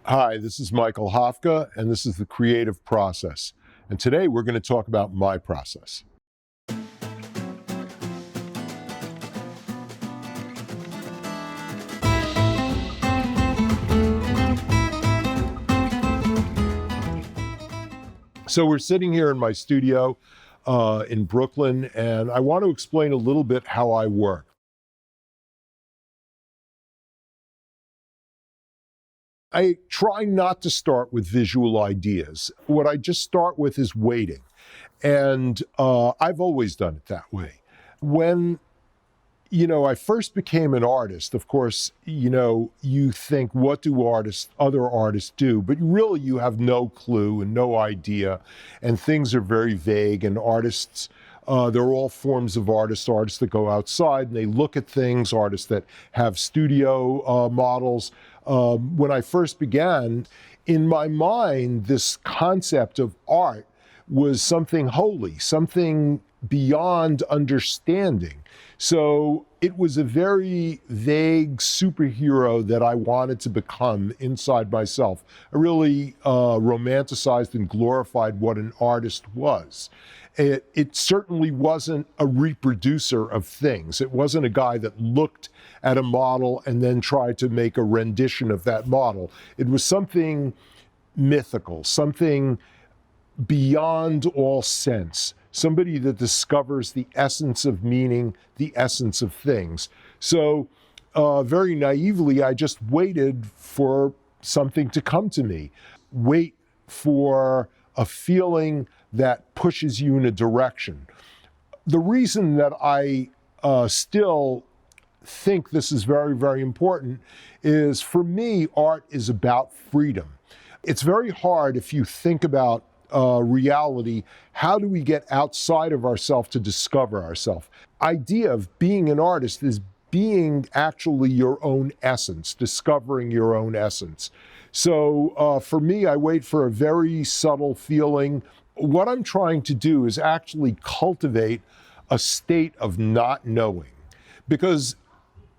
Hi, this is Michael Hafftka, and this is The Creative Process. And today we're going to talk about my process. So we're sitting here in my studio in Brooklyn, and I want to explain a little bit how I work. I try not to start with visual ideas. What I just start with is waiting. And I've always done it that way. When I first became an artist, of course, you think, what do other artists do? But really, you have no clue and no idea, and things are very vague. And artists, there are all forms of artists that go outside and they look at things, artists that have studio models. When I first began, in my mind, this concept of art was something holy, something beyond understanding. So it was a very vague superhero that I wanted to become inside myself. I really romanticized and glorified what an artist was. It certainly wasn't a reproducer of things. It wasn't a guy that looked at a model and then tried to make a rendition of that model. It was something mythical, something beyond all sense, somebody that discovers the essence of meaning, the essence of things. So very naively, I just waited for something to come to me. Wait for a feeling that pushes you in a direction. The reason that I still think this is very, very important is, for me, art is about freedom. It's very hard, if you think about reality, how do we get outside of ourselves to discover ourselves? Idea of being an artist is being actually your own essence, discovering your own essence. So for me, I wait for a very subtle feeling. What I'm trying to do is actually cultivate a state of not knowing, because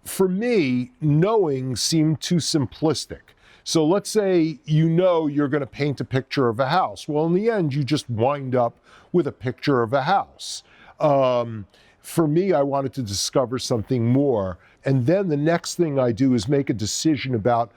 for me, knowing seemed too simplistic. So let's say you're going to paint a picture of a house. Well, in the end, you just wind up with a picture of a house. For me, I wanted to discover something more. And then the next thing I do is make a decision about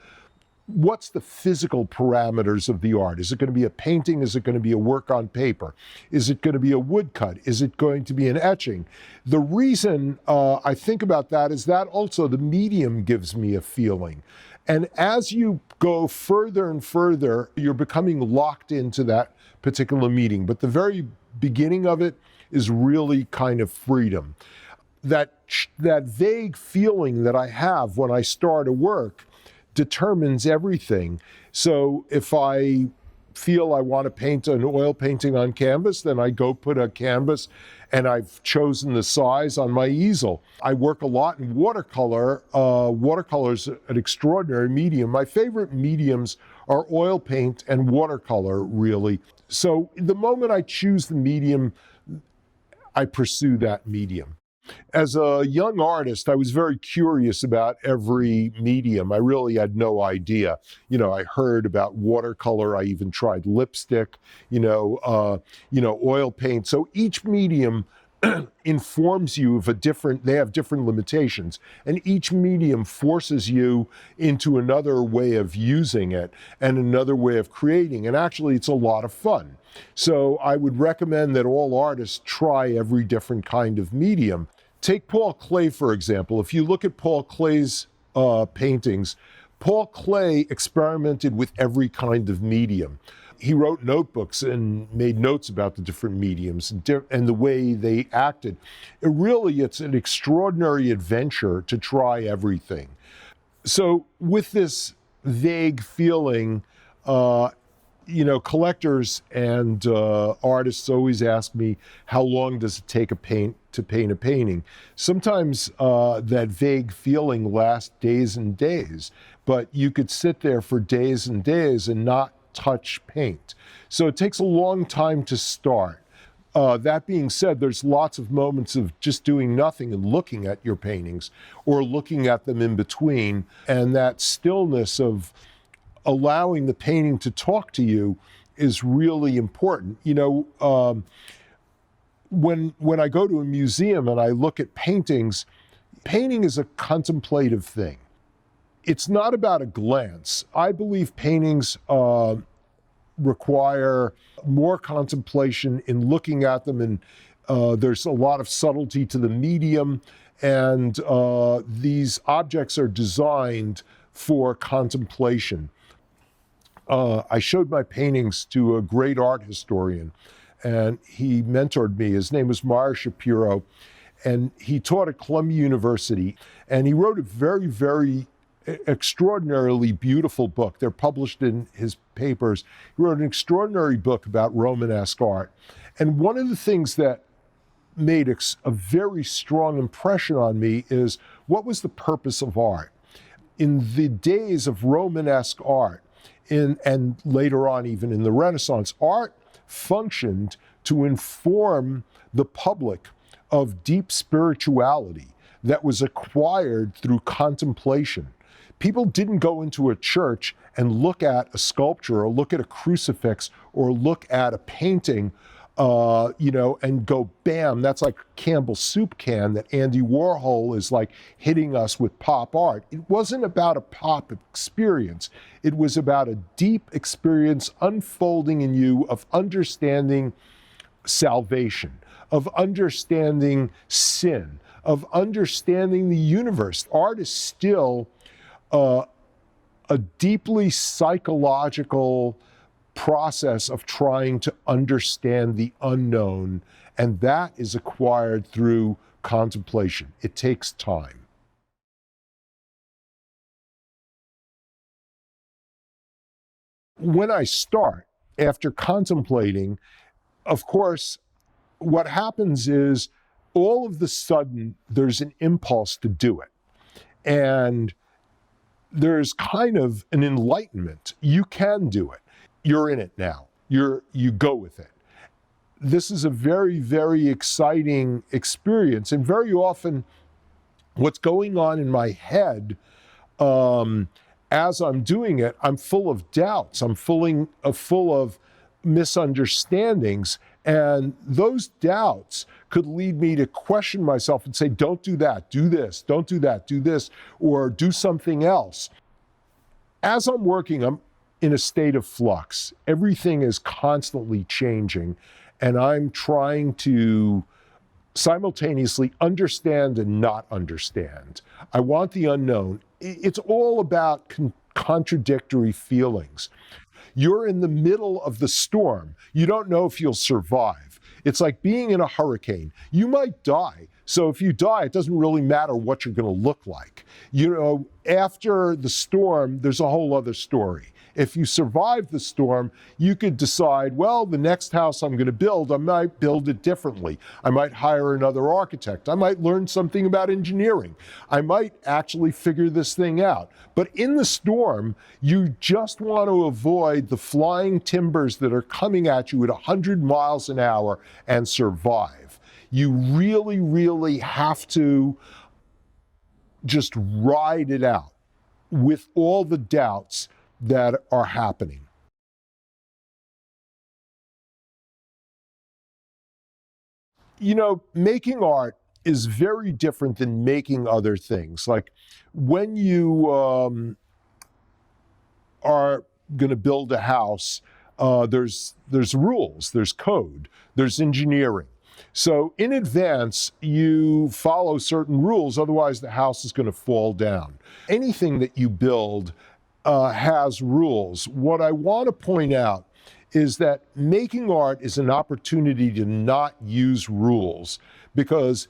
what's the physical parameters of the art. Is it going to be a painting? Is it going to be a work on paper? Is it going to be a woodcut? Is it going to be an etching? The reason I think about that is that also the medium gives me a feeling. And as you go further and further, you're becoming locked into that particular meeting. But the very beginning of it is really kind of freedom. That vague feeling that I have when I start a work determines everything. So if I feel I want to paint an oil painting on canvas, then I go put a canvas and I've chosen the size on my easel. I work a lot in watercolor. Watercolor is an extraordinary medium. My favorite mediums are oil paint and watercolor, really. So the moment I choose the medium, I pursue that medium. As a young artist, I was very curious about every medium. I really had no idea. I heard about watercolor. I even tried lipstick, oil paint. So each medium informs you of they have different limitations. And each medium forces you into another way of using it and another way of creating. And actually, it's a lot of fun. So I would recommend that all artists try every different kind of medium. Take Paul Klee, for example. If you look at Paul Klee's paintings, Paul Klee experimented with every kind of medium. He wrote notebooks and made notes about the different mediums and the way they acted. It's an extraordinary adventure to try everything. So with this vague feeling, collectors and artists always ask me, how long does it take to paint a painting? Sometimes that vague feeling lasts days and days, but you could sit there for days and days and not touch paint. So it takes a long time to start. That being said, there's lots of moments of just doing nothing and looking at your paintings or looking at them in between, and that stillness of allowing the painting to talk to you is really important. When I go to a museum and I look at paintings, painting is a contemplative thing. It's not about a glance. I believe paintings require more contemplation in looking at them, and there's a lot of subtlety to the medium, and these objects are designed for contemplation. I showed my paintings to a great art historian, and he mentored me. His name was Meyer Shapiro, and he taught at Columbia University, and he wrote a very, very extraordinarily beautiful book. They're published in his papers. He wrote an extraordinary book about Romanesque art. And one of the things that made a very strong impression on me is, what was the purpose of art? In the days of Romanesque art, and later on even in the Renaissance, art functioned to inform the public of deep spirituality that was acquired through contemplation. People didn't go into a church and look at a sculpture or look at a crucifix or look at a painting, and go, bam, that's like Campbell's soup can that Andy Warhol is like hitting us with pop art. It wasn't about a pop experience. It was about a deep experience unfolding in you of understanding salvation, of understanding sin, of understanding the universe. Art is still a deeply psychological process of trying to understand the unknown, and that is acquired through contemplation. It takes time. When I start, after contemplating, of course, what happens is all of the sudden there's an impulse to do it. And there's kind of an enlightenment. You can do it. You're in it now. You go with it. This is a very, very exciting experience. And very often what's going on in my head as I'm doing it, I'm full of doubts. I'm full of misunderstandings. And those doubts could lead me to question myself and say, don't do that, do this, don't do that, do this, or do something else. As I'm working, I'm in a state of flux. Everything is constantly changing, and I'm trying to simultaneously understand and not understand. I want the unknown. It's all about contradictory feelings. You're in the middle of the storm. You don't know if you'll survive. It's like being in a hurricane. You might die. So if you die, it doesn't really matter what you're going to look like. After the storm, there's a whole other story. If you survive the storm, you could decide, well, the next house I'm going to build, I might build it differently. I might hire another architect. I might learn something about engineering. I might actually figure this thing out. But in the storm, you just want to avoid the flying timbers that are coming at you at 100 miles an hour and survive. You really, really have to just ride it out with all the doubts that are happening. Making art is very different than making other things. Like when you are going to build a house, there's rules, there's code, there's engineering. So in advance, you follow certain rules, otherwise the house is going to fall down. Anything that you build has rules. What I want to point out is that making art is an opportunity to not use rules, because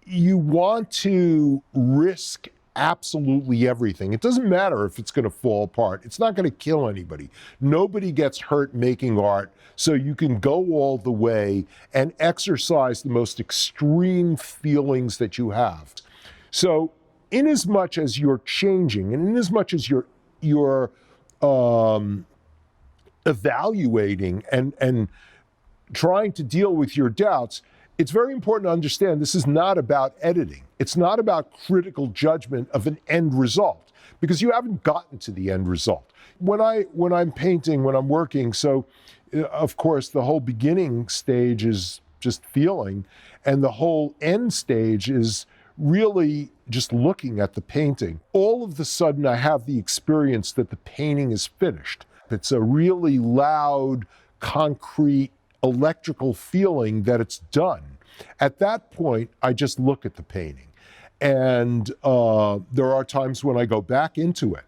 you want to risk absolutely everything. It doesn't matter if it's going to fall apart. It's not going to kill anybody. Nobody gets hurt making art, so you can go all the way and exercise the most extreme feelings that you have. So inasmuch as you're changing, and inasmuch as you're evaluating and trying to deal with your doubts, it's very important to understand this is not about editing. It's not about critical judgment of an end result, because you haven't gotten to the end result. When I'm painting, when I'm working, so of course the whole beginning stage is just feeling, and the whole end stage is really just looking at the painting. All of a sudden I have the experience that the painting is finished. It's a really loud, concrete, electrical feeling that it's done. At that point, I just look at the painting. And there are times when I go back into it.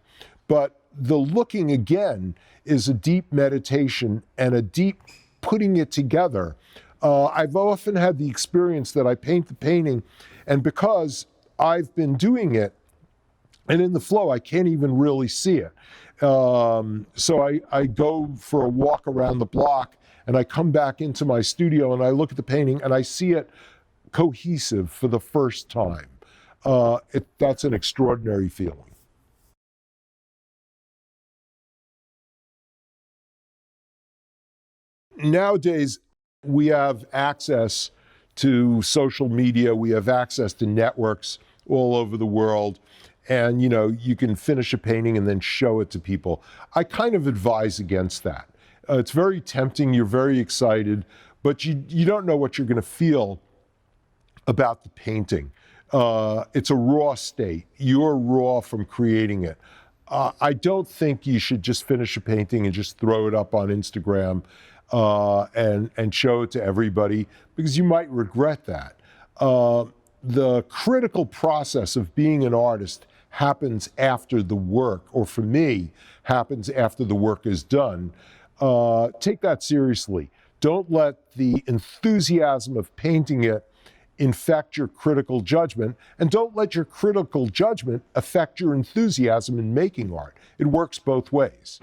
But the looking again is a deep meditation and a deep putting it together. I've often had the experience that I paint the painting, and because I've been doing it, and in the flow, I can't even really see it. So I go for a walk around the block, and I come back into my studio, and I look at the painting, and I see it cohesive for the first time. That's an extraordinary feeling. Nowadays, we have access to social media, we have access to networks all over the world, and you can finish a painting and then show it to people. I kind of advise against that. It's very tempting, you're very excited, but you don't know what you're going to feel about the painting. It's a raw state. You're raw from creating it. I don't think you should just finish a painting and just throw it up on Instagram and show it to everybody, because you might regret that. The critical process of being an artist happens after the work, or for me, happens after the work is done. Take that seriously. Don't let the enthusiasm of painting it infect your critical judgment, and don't let your critical judgment affect your enthusiasm in making art. It works both ways.